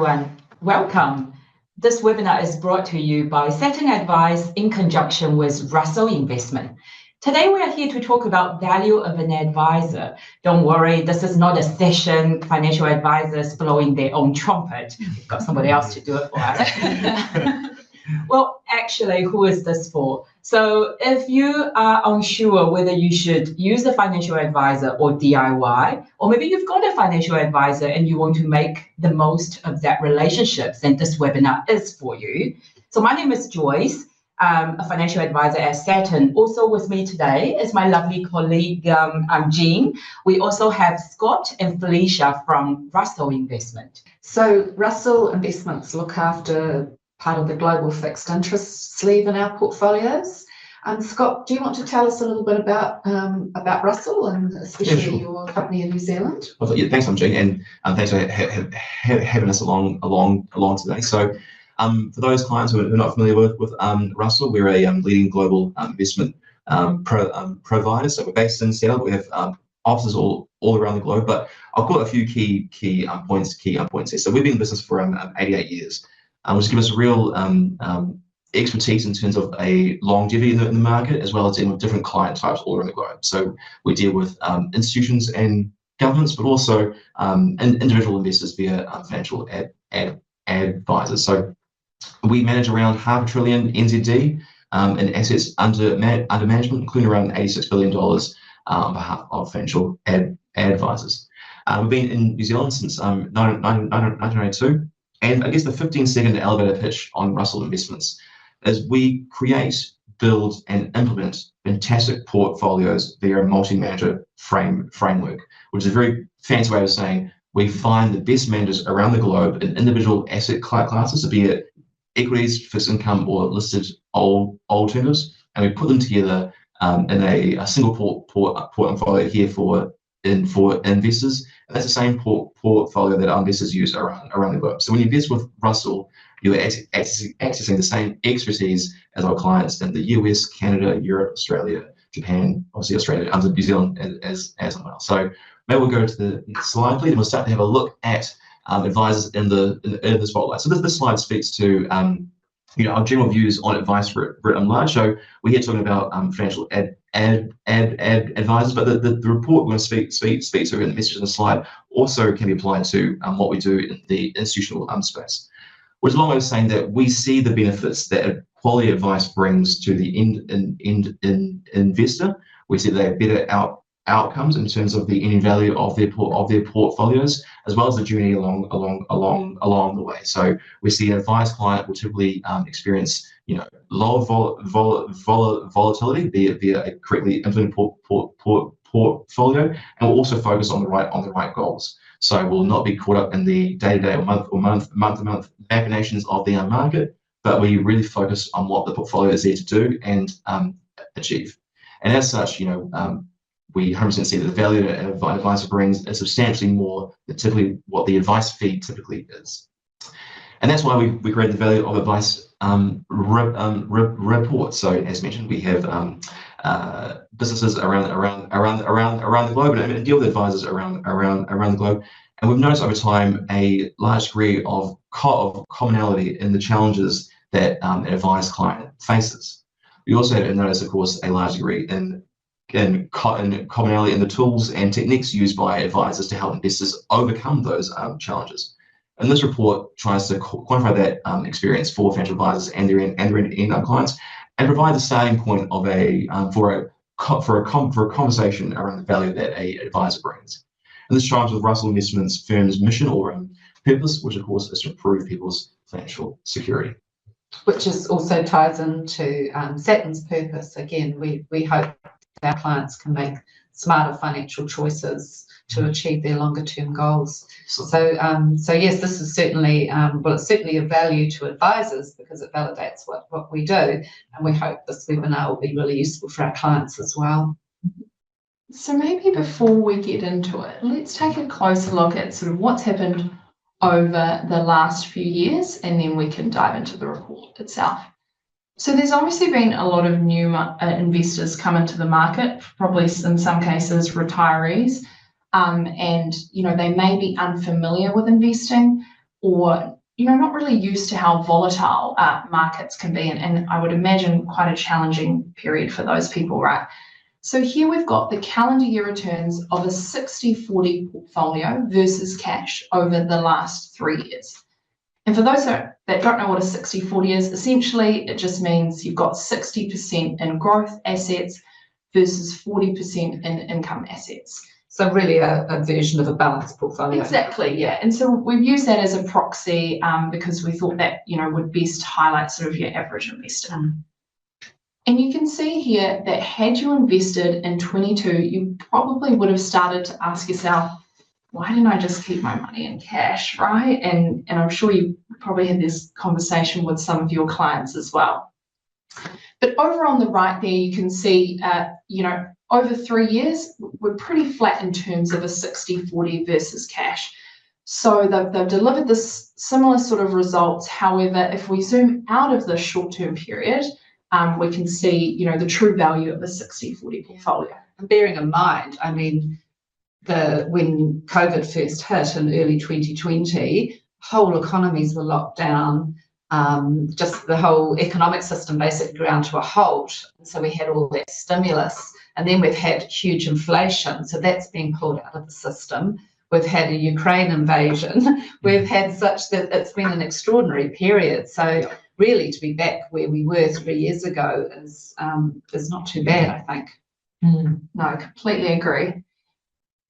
everyone. Welcome. This webinar is brought to you by Saturn Advice in conjunction with Russell Investment. Today we are here to talk about value of an advisor. Don't worry, this is not a session, financial advisors blowing their own trumpet. We've got somebody else to do it for us. Well, actually, who is this for? So if you are unsure whether you should use a financial advisor or DIY, or maybe you've got a financial advisor and you want to make the most of that relationship, then this webinar is for you. So my name is Joyce, a financial advisor at Saturn. Also with me today is my lovely colleague, Jean. We also have Scott and Felicia from Russell Investment. So Russell Investments look after part of the global fixed interest sleeve in our portfolios. Scott, do you want to tell us a little bit about Russell and especially your company in New Zealand? Well, yeah, thanks, Jean, and thanks for having us along today. So, for those clients who are not familiar with Russell, we're a leading global investment provider. So we're based in Seattle. But we have offices all around the globe. But I've got a few key points here. So we've been in business for 88 years. Which gives us real expertise in terms of a longevity in the market, as well as dealing with different client types all around the globe. So we deal with institutions and governments, but also individual investors via financial advisors. So we manage around $500 billion NZD in assets under management, including around $86 billion on behalf of financial advisors. We've been in New Zealand since 1992. And I guess the 15-second elevator pitch on Russell Investments is we create, build, and implement fantastic portfolios via a multi-manager framework, which is a very fancy way of saying we find the best managers around the globe in individual asset classes, be it equities, fixed income, or listed alternatives, and we put them together in a single portfolio here for investors. And that's the same portfolio that our investors use around the globe. So when you invest with Russell, you're accessing the same expertise as our clients in the US, Canada, Europe, Australia, Japan, obviously Australia, and New Zealand as well. So maybe we'll go to the next slide, please, and we'll start to have a look at advisors in the spotlight. So this slide speaks to our general views on advice written large. So we're here talking about financial advisors, but the report we're going to speak to in the message on the slide also can be applied to what we do in the institutional space. Which is a long way of saying that we see the benefits that quality advice brings to the investor. We see they have better outcomes in terms of the ending value of their portfolios, as well as the journey along the way. So we see an advised client will typically experience lower volatility via a correctly implemented portfolio, and will also focus on the right goals. So we'll not be caught up in the day-to-day or month-to-month machinations of the market, but we really focus on what the portfolio is there to do and achieve. And as such, we 100% see that the value that an advisor brings is substantially more than typically what the advice fee typically is. And that's why we create the value of advice report. So as mentioned, we have businesses around the globe and deal with advisors around the globe. And we've noticed over time a large degree of commonality in the challenges that an advised client faces. We also have noticed, of course, a large degree in commonality in the tools and techniques used by advisors to help investors overcome those challenges. And this report tries to quantify that experience for financial advisors and their end clients, and provide the starting point of for a conversation around the value that an advisor brings. And this chimes with Russell Investments firm's mission or purpose, which of course is to improve people's financial security. Which is also ties into Saturn's purpose. Again, we hope our clients can make smarter financial choices to achieve their longer term goals. So yes, this is certainly, it's certainly a value to advisors because it validates what we do. And we hope this webinar will be really useful for our clients as well. So maybe before we get into it, let's take a closer look at sort of what's happened over the last few years, and then we can dive into the report itself. So there's obviously been a lot of new investors come into the market, probably in some cases retirees, and they may be unfamiliar with investing, or not really used to how volatile markets can be, and I would imagine quite a challenging period for those people, right? So here we've got the calendar year returns of a 60-40 portfolio versus cash over the last 3 years. And for those that don't know what a 60-40 is, essentially it just means you've got 60% in growth assets versus 40% in income assets. So really a version of a balanced portfolio. Exactly, yeah. And so we've used that as a proxy because we thought that, would best highlight sort of your average investor. And you can see here that had you invested in 22, you probably would have started to ask yourself, why didn't I just keep my money in cash, right? And I'm sure you probably had this conversation with some of your clients as well. But over on the right there, you can see, over 3 years, we're pretty flat in terms of a 60-40 versus cash. So they've delivered this similar sort of results. However, if we zoom out of the short-term period, we can see, the true value of a 60-40 portfolio. And bearing in mind, I mean, when COVID first hit in early 2020, whole economies were locked down. Just the whole economic system basically ground to a halt. So we had all that stimulus, and then we've had huge inflation. So that's been pulled out of the system. We've had a Ukraine invasion. We've had such that it's been an extraordinary period. So really to be back where we were 3 years ago is not too bad, I think. No, completely agree.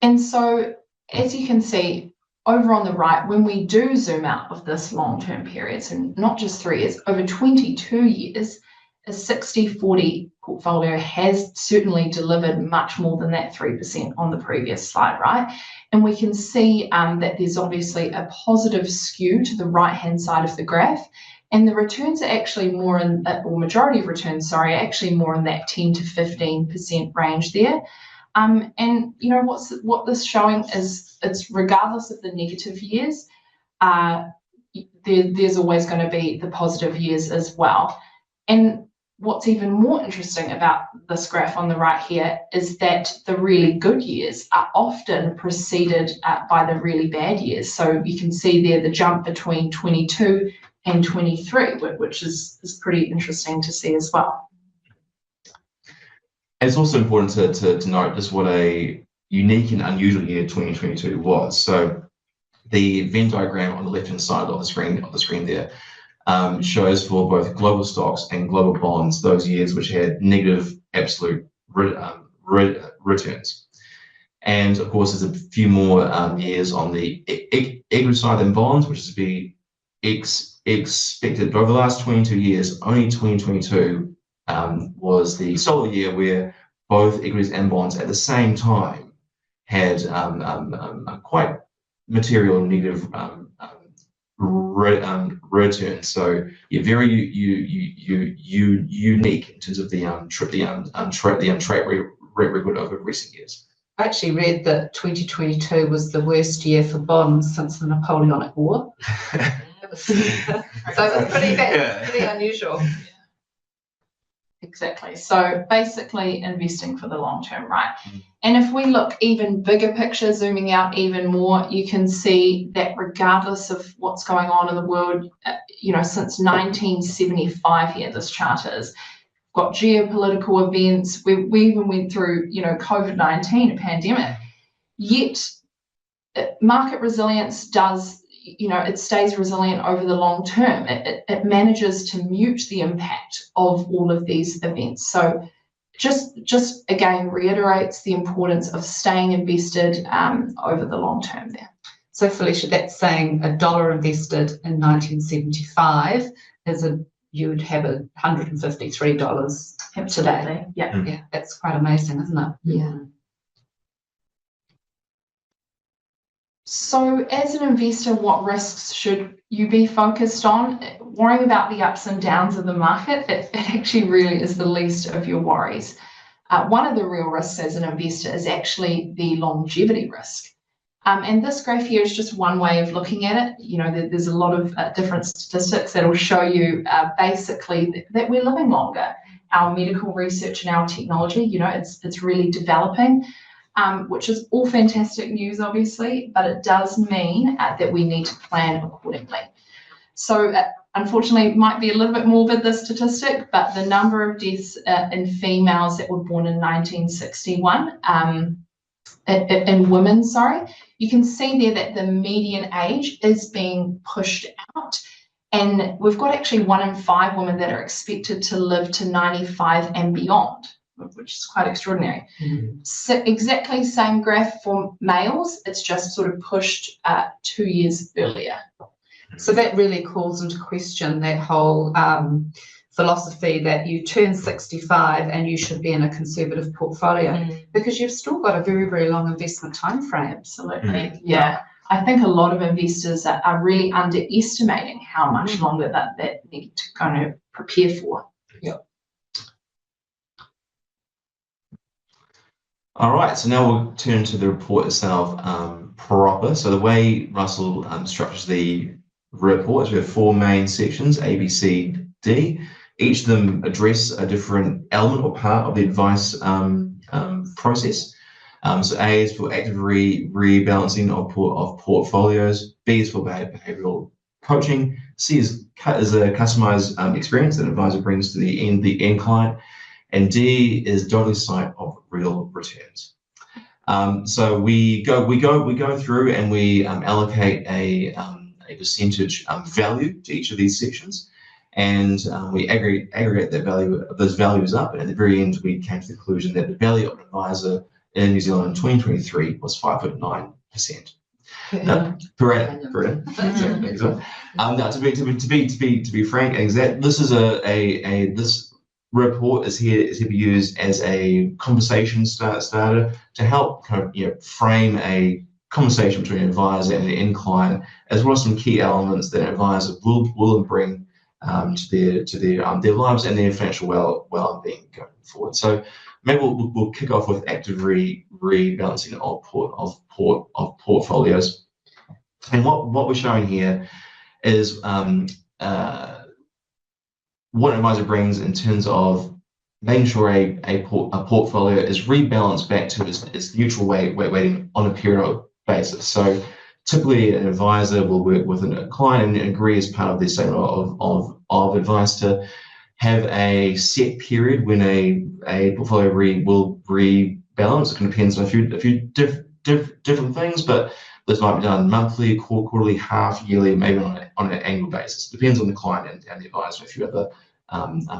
And so as you can see over on the right, when we do zoom out of this long-term period, so not just 3 years, over 22 years, a 60-40 portfolio has certainly delivered much more than that 3% on the previous slide, right? And we can see that there's obviously a positive skew to the right-hand side of the graph, and the returns are actually more or majority of returns, sorry, are actually more in that 10 to 15% range there. And what this showing is, it's regardless of the negative years, there's always going to be the positive years as well. And what's even more interesting about this graph on the right here is that the really good years are often preceded by the really bad years. So you can see there the jump between 22 and 23, which is pretty interesting to see as well. It's also important to note just what a unique and unusual year 2022 was. So the Venn diagram on the left-hand side of the screen there shows for both global stocks and global bonds those years which had negative absolute returns. And of course, there's a few more years on the equity side than bonds, which is to be expected. But over the last 22 years, only 2022 was the solo year where both equities and bonds at the same time had quite material negative returns. So you're very unique in terms of the track record over recent years. I actually read that 2022 was the worst year for bonds since the Napoleonic War. So it was pretty unusual. Exactly. So basically investing for the long term, right? And if we look even bigger picture, zooming out even more, you can see that regardless of what's going on in the world, since 1975 here, this chart is, got geopolitical events. We even went through, COVID-19, a pandemic, yet market resilience does, it stays resilient over the long term. It manages to mute the impact of all of these events. So just again reiterates the importance of staying invested over the long term there. So Felicia, that's saying $1 invested in 1975 you'd have $153 Absolutely. today. Yeah, that's quite amazing, isn't it? Yeah. So as an investor, what risks should you be focused on? Worrying about the ups and downs of the market, it actually really is the least of your worries. One of the real risks as an investor is actually the longevity risk. And this graph here is just one way of looking at it. There's a lot of different statistics that will show you basically that we're living longer. Our medical research and our technology, it's really developing. which is all fantastic news, obviously, but it does mean that we need to plan accordingly. So unfortunately, it might be a little bit morbid, this statistic, but the number of deaths in females that were born in 1961, in women, you can see there that the median age is being pushed out. And we've got actually 1 in 5 women that are expected to live to 95 and beyond, which is quite extraordinary. Mm-hmm. So exactly same graph for males, it's just sort of pushed 2 years earlier. So that really calls into question that whole philosophy that you turn 65 and you should be in a conservative portfolio, because you've still got a very, very long investment time frame. Absolutely, yeah. I think a lot of investors are really underestimating how much longer that need to kind of prepare for. Yeah. All right, so now we'll turn to the report itself proper. So the way Russell structures the report is we have 4 main sections, A, B, C, D. Each of them address a different element or part of the advice process. So A is for active rebalancing of portfolios. B is for behavioral coaching. C is a customized experience that an advisor brings to the end client. And D is dotted sight of real returns. So we go through and we allocate a percentage value to each of these sections, and we aggregate those values up. And at the very end, we came to the conclusion that the value of an advisor in New Zealand in 2023 was 5.9%. Per annum. Exactly. Now, to be frank, exact. This is this report is here to be used as a conversation starter to help kind of frame a conversation between an advisor and an end client, as well as some key elements that an advisor will bring to their lives and their financial well-being going forward. So maybe we'll kick off with active rebalancing of portfolios. And what we're showing here is what an advisor brings in terms of making sure a portfolio is rebalanced back to its neutral weighting on a periodic basis. So typically an advisor will work with a client and agree as part of their statement of advice to have a set period when a portfolio will rebalance. It can depend on a few different things, but this might be done monthly, quarterly, half yearly, maybe on an annual basis. It depends on the client and the advisor and a few other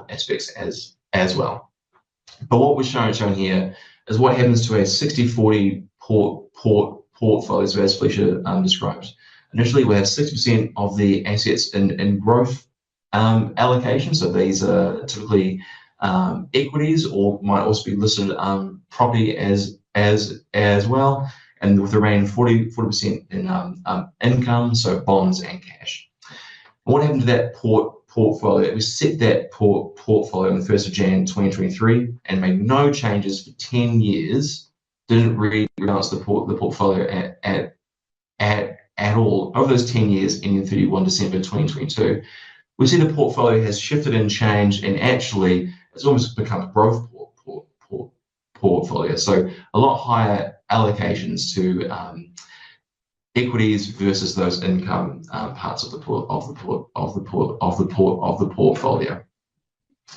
aspects as well. But what we're showing here is what happens to a 60-40 portfolio, so as Felicia described. Initially, we have 60% of the assets in growth allocation. So these are typically equities, or might also be listed property as well, and with the remaining 40% in income, so bonds and cash. What happened to that portfolio? We set that portfolio on the 1st of January 2023 and made no changes for 10 years. Didn't rebalance the portfolio at all over those 10 years ending 31 December 2022. We see the portfolio has shifted and changed, and actually it's almost become a growth portfolio. So a lot higher allocations to equities versus those income parts of the portfolio.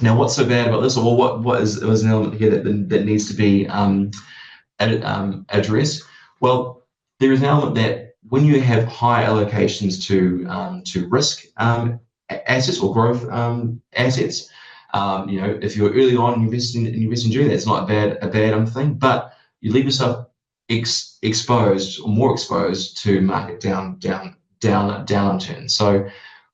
Now, what's so bad about this, or what is an element here that needs to be addressed? Well, there is an element that when you have high allocations to risk assets or growth assets, if you're early on investing during that, it's not a bad thing, but you leave yourself exposed or more exposed to market downturn. So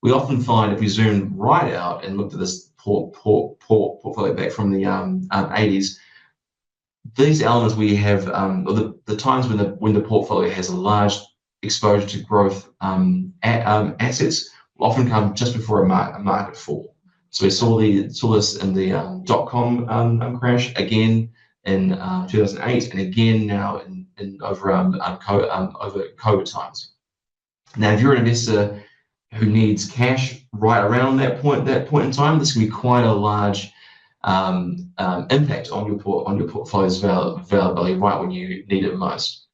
we often find, if we zoom right out and looked at this portfolio back from the 80s, these elements we have, or the times when the portfolio has a large exposure to growth assets, will often come just before a market fall. So we saw this in the .com crash, again in 2008, and again now in over COVID times. Now, if you're an investor who needs cash right around that point in time, this can be quite a large impact on your portfolio's availability right when you need it most.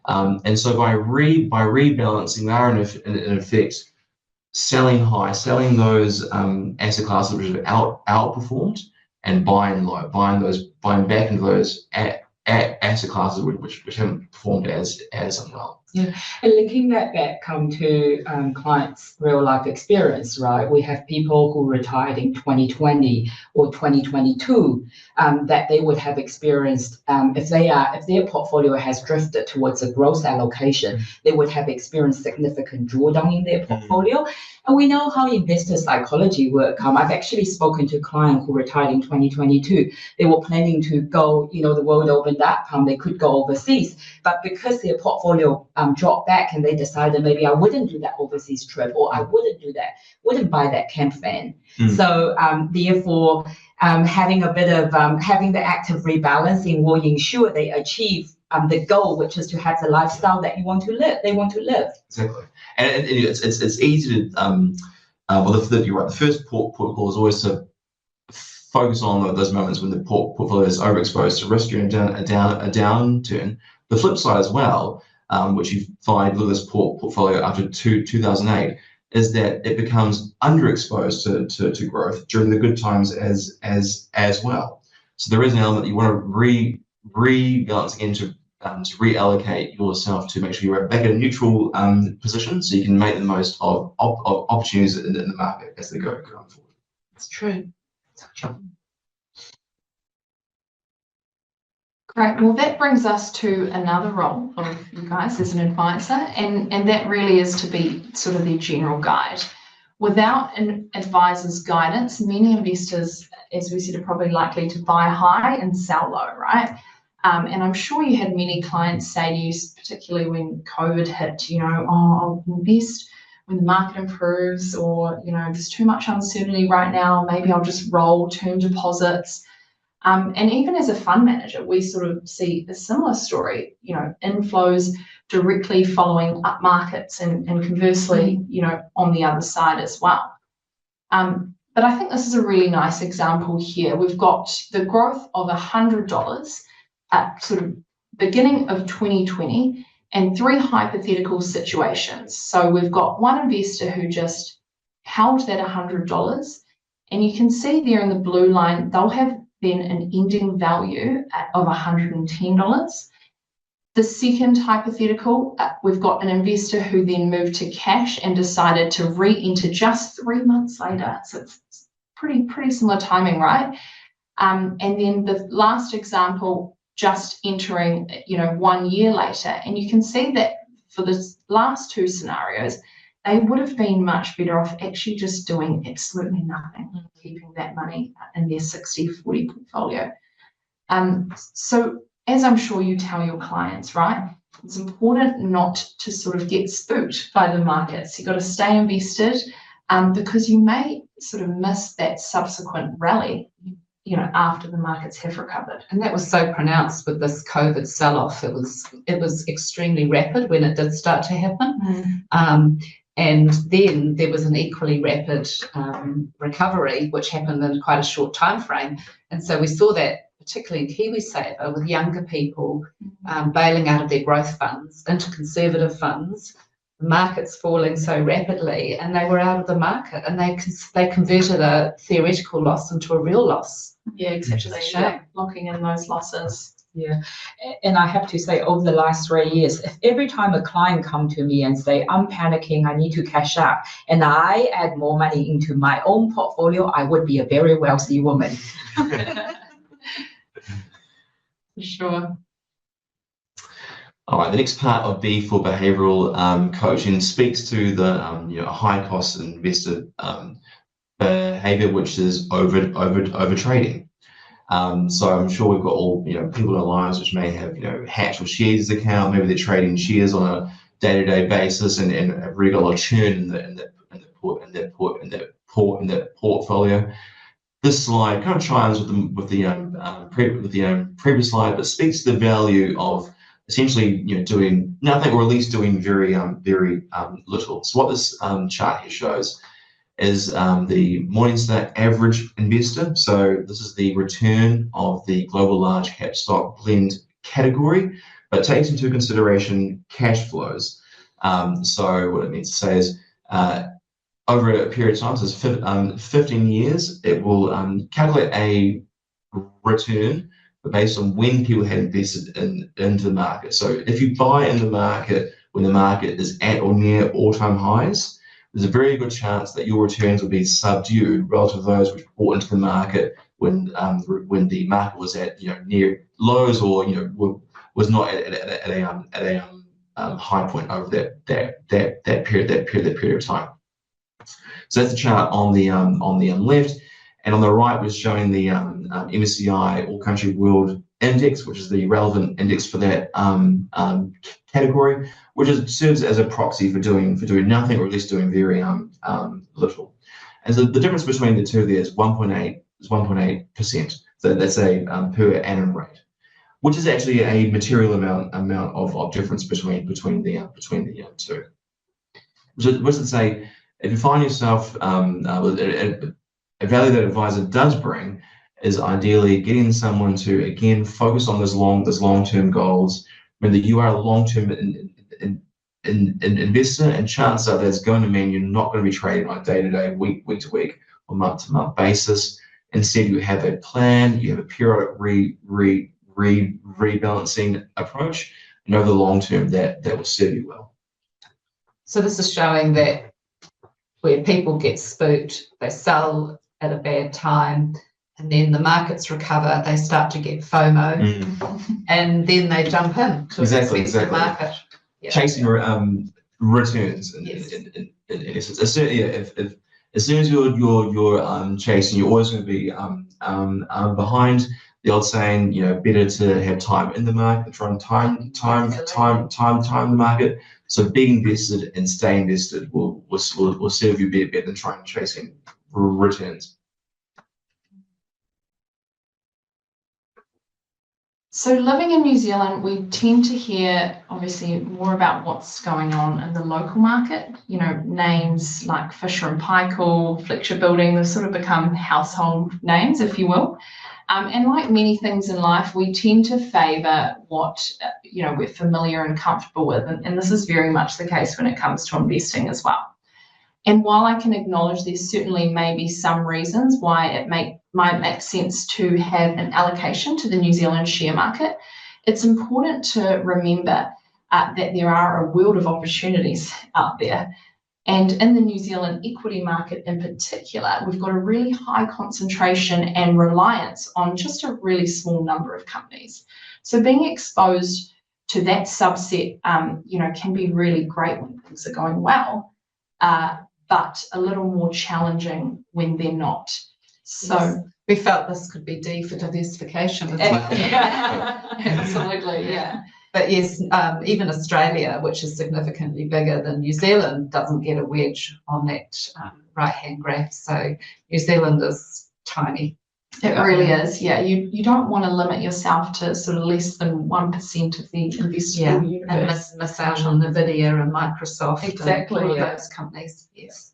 And so by rebalancing, they are in effect selling high, selling those asset classes which have outperformed, and buying low, buying back into those asset classes which haven't performed as well. Yeah, and linking that back to clients' real life experience, right? We have people who retired in 2020 or 2022 that they would have experienced if their portfolio has drifted towards a growth allocation, they would have experienced significant drawdown in their portfolio. And we know how investor psychology work. I've actually spoken to a client who retired in 2022. They were planning to go, the world opened up, they could go overseas, but because their portfolio dropped back and they decided maybe I wouldn't do that overseas trip, or I wouldn't buy that camp van. So therefore, having a bit of having the active rebalancing will ensure they achieve the goal, which is to have the lifestyle that they want to live. Exactly, and it's easy to you're right. The first port call is always to focus on those moments when the portfolio is overexposed to risk during a downturn. The flip side as well, which you find with this portfolio after 2008, is that it becomes underexposed to growth during the good times as well. So there is an element that you want to rebalance again to reallocate yourself to make sure you're back in a neutral position, so you can make the most of opportunities in the market as they go going forward. It's true. Great. Well, that brings us to another role of you guys as an advisor, and that really is to be sort of their general guide. Without an advisor's guidance, many investors, as we said, are probably likely to buy high and sell low, right? And I'm sure you had many clients say to you, particularly when COVID hit, I'll invest when the market improves, or, there's too much uncertainty right now, maybe I'll just roll term deposits. And even as a fund manager, we sort of see a similar story, inflows directly following up markets, and conversely, on the other side as well. But I think this is a really nice example here. We've got the growth of $100 at sort of beginning of 2020, and three hypothetical situations. So we've got one investor who just held that $100, and you can see there in the blue line, they'll have then an ending value of $110. The second hypothetical, we've got an investor who then moved to cash and decided to re-enter just 3 months later. So it's pretty similar timing, right? And then the last example, just entering, 1 year later. And you can see that for the last two scenarios, they would have been much better off actually just doing absolutely nothing, keeping that money in their 60-40 portfolio. So as I'm sure you tell your clients, right, it's important not to sort of get spooked by the markets. You've got to stay invested, because you may sort of miss that subsequent rally, after the markets have recovered. And that was so pronounced with this COVID sell-off. It was extremely rapid when it did start to happen. And then there was an equally rapid recovery, which happened in quite a short time frame. And so we saw that particularly in KiwiSaver, with younger people bailing out of their growth funds into conservative funds, the market's falling so rapidly, and they were out of the market, and they converted a theoretical loss into a real loss. Yeah, exactly. Locking in those losses. Yeah, and I have to say, over the last 3 years, if every time a client come to me and say, I'm panicking, I need to cash out, and I add more money into my own portfolio, I would be a very wealthy woman. For sure. All right, the next part of B for behavioural coaching speaks to the high cost investor behaviour, which is over trading. So I'm sure we've got all people in our lives which may have Hatch or Shares account. Maybe they're trading shares on a day-to-day basis, and have really got a lot of churn in that portfolio. This slide kind of chimes with the previous slide, but speaks to the value of essentially doing nothing, or at least doing very little. So what this chart here shows is the Morningstar Average Investor. So this is the return of the global large cap stock blend category, but takes into consideration cash flows. So what it means to say is over a period of time, so it's 15 years, it will calculate a return based on when people had invested into the market. So if you buy in the market when the market is at or near all-time highs, there's a very good chance that your returns will be subdued relative to those which bought into the market when the market was at near lows or was not at a high point over that period of time. So that's the chart on the left, and on the right was showing the MSCI All Country World Index, which is the relevant index for that category, which serves as a proxy for doing nothing, or at least doing very little. And so the difference between the two there is 1.8%. So that's a per annum rate, which is actually a material amount of difference between the two. Which is to say, if you find yourself a value that advisor does bring is ideally getting someone to again focus on those long-term goals. Remember that you are a long-term investor, and chances are that's going to mean you're not going to be trading on a day-to-day, week-to-week, or month-to-month basis. Instead, you have a plan, you have a periodic rebalancing approach, and over the long term, that will serve you well. So this is showing that where people get spooked, they sell at a bad time, and then the markets recover, they start to get FOMO, and then they jump in to exactly. market. Yeah. Chasing returns in essence. As soon as you're chasing, you're always going to be behind. The old saying, better to have time in the market than try and time the market. So being invested and staying invested will serve you better than trying chasing returns. So living in New Zealand, we tend to hear obviously more about what's going on in the local market. Names like Fisher & Paykel, Fletcher Building, they've sort of become household names, if you will. And like many things in life, we tend to favour what we're familiar and comfortable with, and this is very much the case when it comes to investing as well. And while I can acknowledge there's certainly maybe some reasons why it might make sense to have an allocation to the New Zealand share market, it's important to remember that there are a world of opportunities out there. And in the New Zealand equity market in particular, we've got a really high concentration and reliance on just a really small number of companies. So being exposed to that subset, can be really great when things are going well, but a little more challenging when they're not. So yes. We felt this could be D for diversification as well. Absolutely, yeah. But yes, even Australia, which is significantly bigger than New Zealand, doesn't get a wedge on that right-hand graph. So New Zealand is tiny. It really is, yeah. You don't want to limit yourself to sort of less than 1% of the investable universe. And miss out on NVIDIA and Microsoft. Exactly, and all of those companies, yes.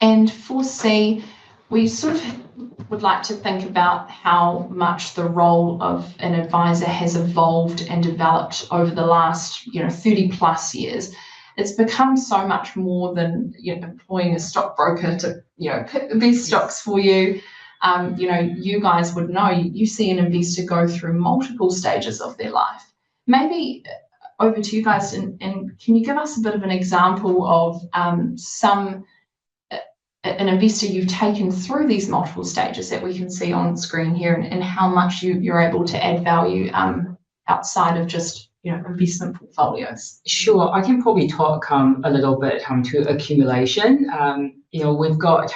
And for C, we sort of would like to think about how much the role of an advisor has evolved and developed over the last 30 plus years. It's become so much more than employing a stockbroker to pick the best stocks for you. You guys would know, you see an investor go through multiple stages of their life. Maybe over to you guys, and can you give us a bit of an example of an investor you've taken through these multiple stages that we can see on screen here, and how much you're able to add value outside of just investment portfolios? Sure, I can probably talk a little bit to accumulation. We've got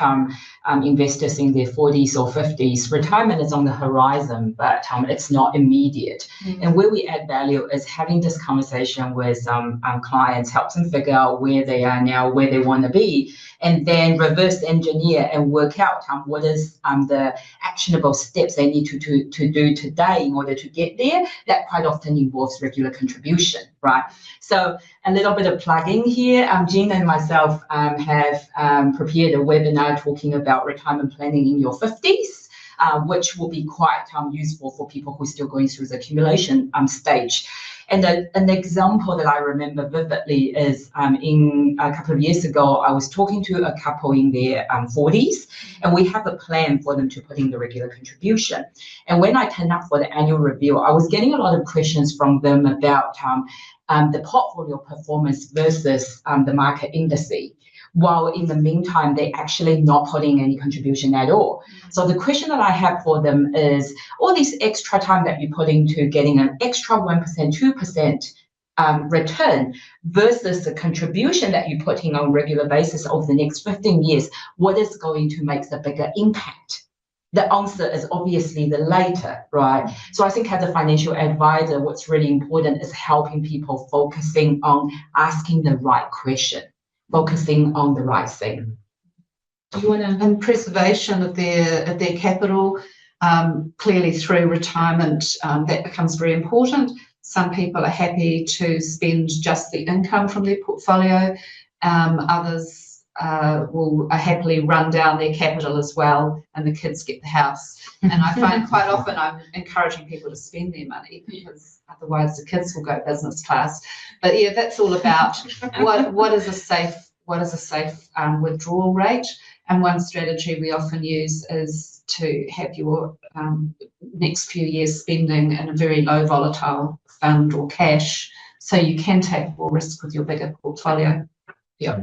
investors in their 40s or 50s. Retirement is on the horizon, but it's not immediate. And where we add value is having this conversation with clients, helps them figure out where they are now, where they want to be, and then reverse engineer and work out what is the actionable steps they need to do today in order to get there. That quite often involves regular contribution. right? So a little bit of plugging here. Jean and myself have prepared a webinar talking about retirement planning in your 50s, which will be quite useful for people who are still going through the accumulation stage. And an example that I remember vividly is in a couple of years ago, I was talking to a couple in their 40s, and we have a plan for them to put in the regular contribution. And when I turned up for the annual review, I was getting a lot of questions from them about the portfolio performance versus the market indices, while in the meantime, they're actually not putting any contribution at all. So the question that I have for them is, all this extra time that you put into getting an extra 1%, 2% return versus the contribution that you put in on a regular basis over the next 15 years, what is going to make the bigger impact? The answer is obviously the later, right? So I think as a financial advisor, what's really important is helping people focusing on asking the right question, focusing on the right thing. Do you want to? And preservation of their capital, clearly through retirement, that becomes very important. Some people are happy to spend just the income from their portfolio. Others will happily run down their capital as well, and the kids get the house. And I find quite often I'm encouraging people to spend their money, because otherwise the kids will go business class. But yeah, that's all about what is a safe withdrawal rate. And one strategy we often use is to have your next few years spending in a very low volatile fund or cash, so you can take more risk with your bigger portfolio. Yeah.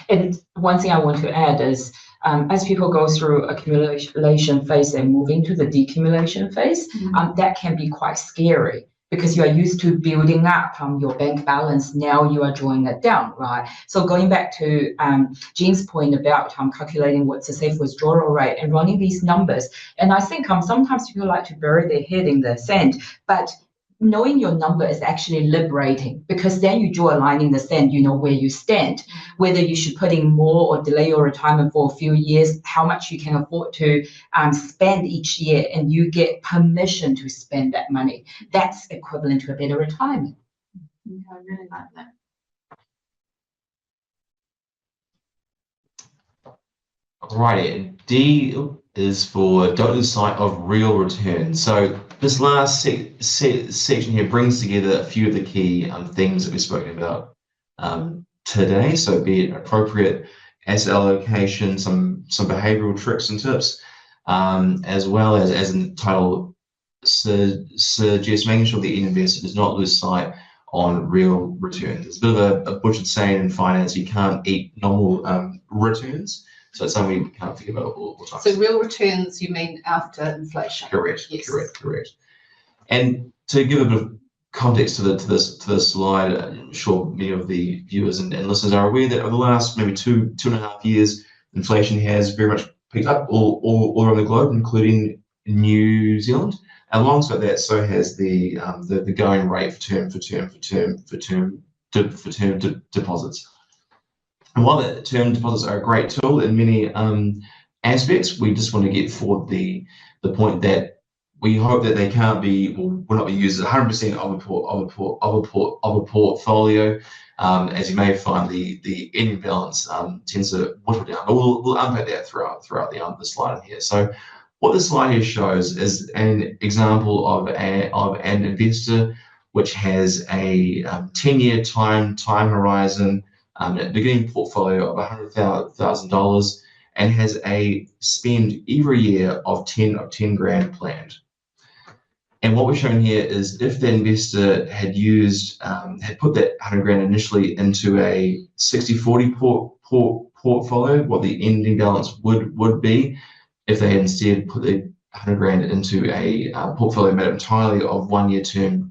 And one thing I want to add is, as people go through accumulation phase and move into the decumulation phase, that can be quite scary, because you are used to building up your bank balance. Now you are drawing it down, right? So going back to Jean's point about calculating what's a safe withdrawal rate and running these numbers. And I think sometimes people like to bury their head in the sand, but knowing your number is actually liberating, because then you draw a line in the sand, you know where you stand, whether you should put in more or delay your retirement for a few years, how much you can afford to spend each year, and you get permission to spend that money. That's equivalent to a better retirement. I really like that. Alrighty, D is for don't lose sight of real return. So this last section here brings together a few of the key things that we've spoken about today. So be it appropriate asset allocation, some behavioral tricks and tips, as well as in the title suggests, making sure the end investor does not lose sight on real returns. It's a bit of a butchered saying in finance: you can't eat normal returns. So it's something we can't think about all the time. So real returns, you mean after inflation? Correct. Yes. Correct. And to give a bit of context to this slide, I'm sure many of the viewers and listeners are aware that over the last maybe two and a half years, inflation has very much picked up all around the globe, including New Zealand. Alongside that, so has the going rate for term deposits. And while the term deposits are a great tool in many aspects, we just want to get forward the point that we hope that they can't be, will not be used as 100% of a portfolio. As you may find, the ending balance tends to whittle down. But we'll unpack that throughout the slide in here. So what this slide here shows is an example of an investor which has a 10-year time horizon, a beginning portfolio of $100,000, and has a spend every year of 10 grand planned. And what we're showing here is if the investor had put that 100 grand initially into a 60-40 portfolio, what the ending balance would be if they had instead put the 100 grand into a portfolio made up entirely of 1 year term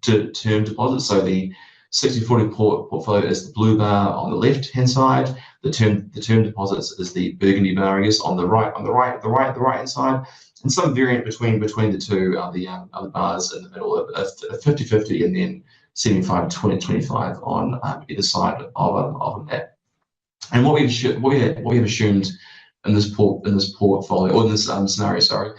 deposits. So the 60-40 portfolio is the blue bar on the left hand side. The term deposits is the burgundy bar, I guess, on the right hand side. And some variant between the two are the bars in the middle of 50-50, and then 75-20-25 on either side of that. And what we have assumed in this portfolio, or in this scenario,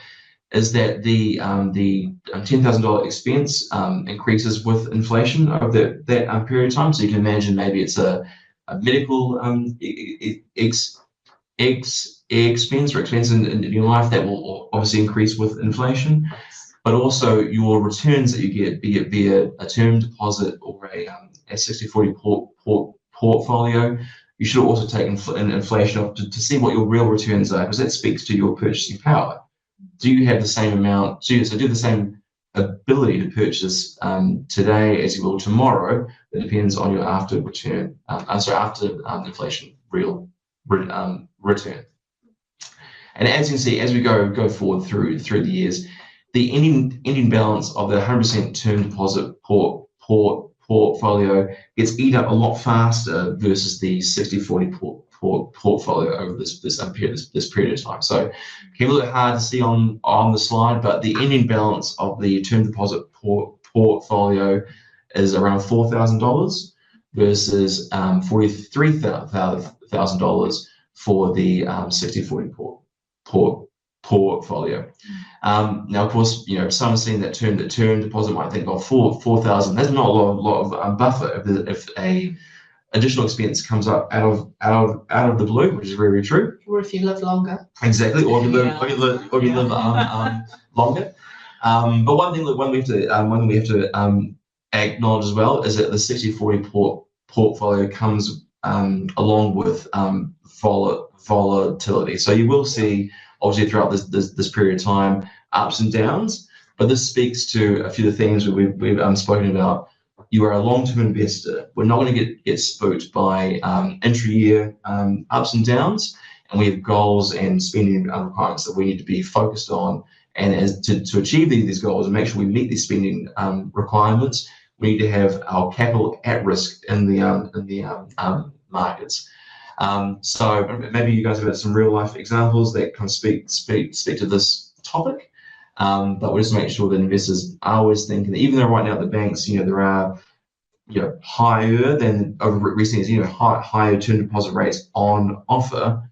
is that the $10,000 expense increases with inflation over that period of time. So you can imagine maybe it's a medical expense or expense in your life that will obviously increase with inflation, but also your returns that you get, be it via a term deposit or a 60/40 portfolio. You should also take inflation off to see what your real returns are, because that speaks to your purchasing power. Do you have the same amount? So do you have the same ability to purchase today as you will tomorrow? That depends on your after return. After inflation real return. And as you can see, as we go forward through the years, the ending balance of the 100% term deposit portfolio gets eaten up a lot faster versus the 60/40 portfolio over this period of time. So it can be a little bit hard to see on the slide, but the ending balance of the term deposit portfolio is around $4,000 versus $43,000 for the 60/40 portfolio. Now, of course, someone seeing that term deposit might think, oh, 4,000. That's not a lot of buffer if a additional expense comes up out of the blue, which is very, very true. Or if you live longer. Exactly, or if you live longer. But one thing we have to acknowledge as well is that the 60/40 portfolio comes along with volatility. So you will see, obviously, throughout this period of time, ups and downs. But this speaks to a few of the things we've spoken about. You are a long-term investor. We're not going to get spooked by intra-year ups and downs, and we have goals and spending requirements that we need to be focused on. And to achieve these goals and make sure we meet these spending requirements, we need to have our capital at risk in the markets. So maybe you guys have had some real life examples that kind of speak to this topic. But we just make sure that investors are always thinking that even though right now at the banks, there are higher than over recent years, higher term deposit rates on offer,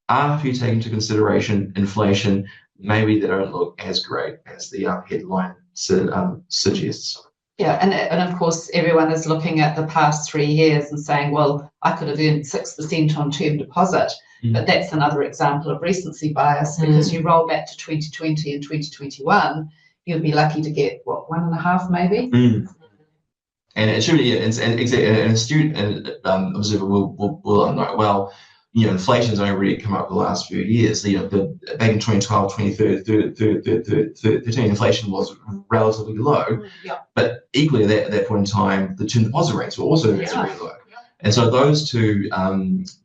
after you take into consideration inflation, maybe they don't look as great as the headline suggests. Yeah, and of course, everyone is looking at the past 3 years and saying, well, I could have earned 6% on term deposit. But that's another example of recency bias, because you roll back to 2020 and 2021, you'd be lucky to get, 1.5 maybe? And it should be, and an astute observer will know, well, inflation's only really come up the last few years. Back in 2012, 2013, inflation was relatively low. But equally at that point in time, the term deposit rates were also very low. And so those two,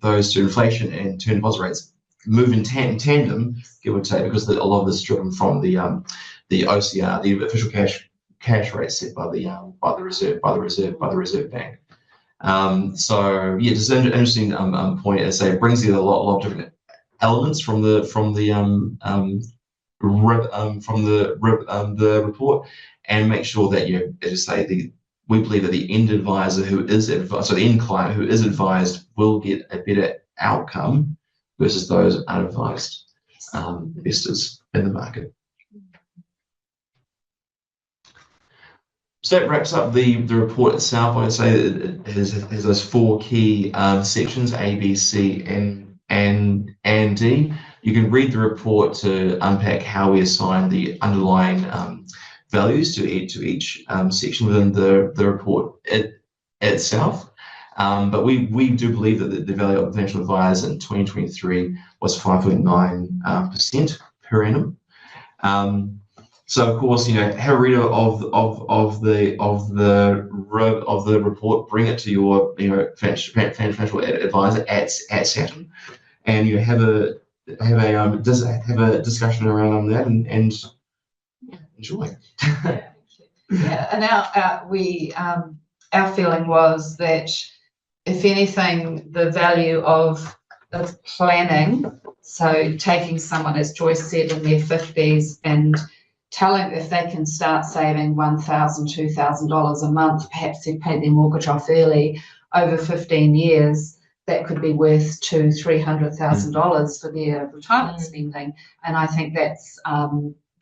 inflation and term deposit rates move in tandem, give or take, because a lot of this is driven from the OCR, the official cash rate set by the Reserve Bank. So yeah, just an interesting point. As I say, it brings together a lot of different elements from the report, and make sure that as you say, we believe that the end advisor the end client who is advised will get a better outcome versus those unadvised investors in the market. So that wraps up the report itself. I'd say it has those 4 key sections, A, B, C, and D. You can read the report to unpack how we assign the underlying values to each section within the report itself. But we do believe that the value of the financial advisor in 2023 was 5.9% per annum. So of course, have a read of the report, bring it to your financial advisor at Saturn, and have a discussion around that and enjoy. Yeah, and our feeling was that, if anything, the value of planning, so taking someone, as Joyce said, in their 50s and telling if they can start saving $1,000, $2,000 a month, perhaps they've paid their mortgage off early, over 15 years, that could be worth $200,000, $300,000 for their retirement spending. And I think that's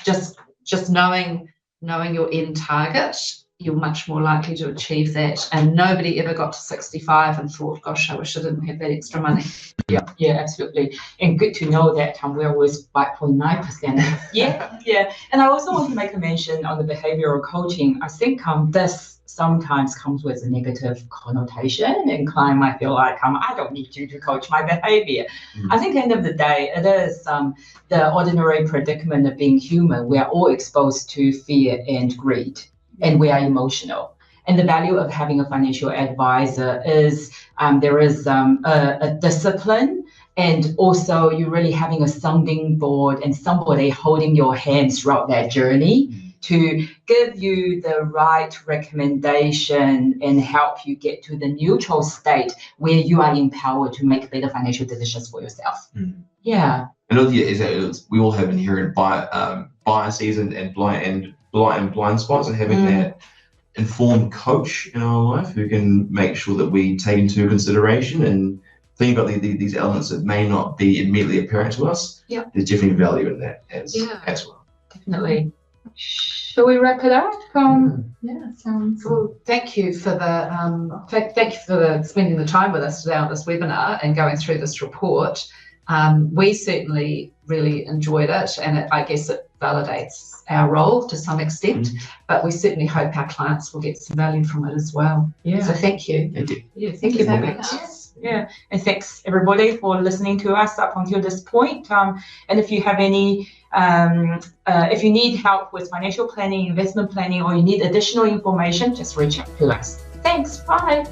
just knowing your end target, you're much more likely to achieve that. And nobody ever got to 65 and thought, gosh, I wish I didn't have that extra money. Yeah, absolutely. And good to know that we're always 5.9%. Yeah. And I also want to make a mention on the behavioral coaching. I think this sometimes comes with a negative connotation, and client might feel like, I don't need you to coach my behavior. I think at the end of the day, it is the ordinary predicament of being human. We are all exposed to fear and greed, and we are emotional. And the value of having a financial advisor is there is a discipline, and also you're really having a sounding board and somebody holding your hands throughout that journey to give you the right recommendation and help you get to the neutral state where you are empowered to make better financial decisions for yourself. Yeah. Another thing is that we all have inherent biases and blind spots, and having that informed coach in our life who can make sure that we take into consideration and think about these elements that may not be immediately apparent to us. There's definitely value in that as well. Definitely. Shall we wrap it up? Yeah, sounds. Well, thank you for spending the time with us today on this webinar and going through this report. We certainly really enjoyed it, and I guess it validates our role to some extent, but we certainly hope our clients will get some value from it as well. So thank you. Thank you. Yeah, thank you very much. Yeah, and thanks everybody for listening to us up until this point. And if you have any, if you need help with financial planning, investment planning, or you need additional information, just reach out to us. Thanks. Bye.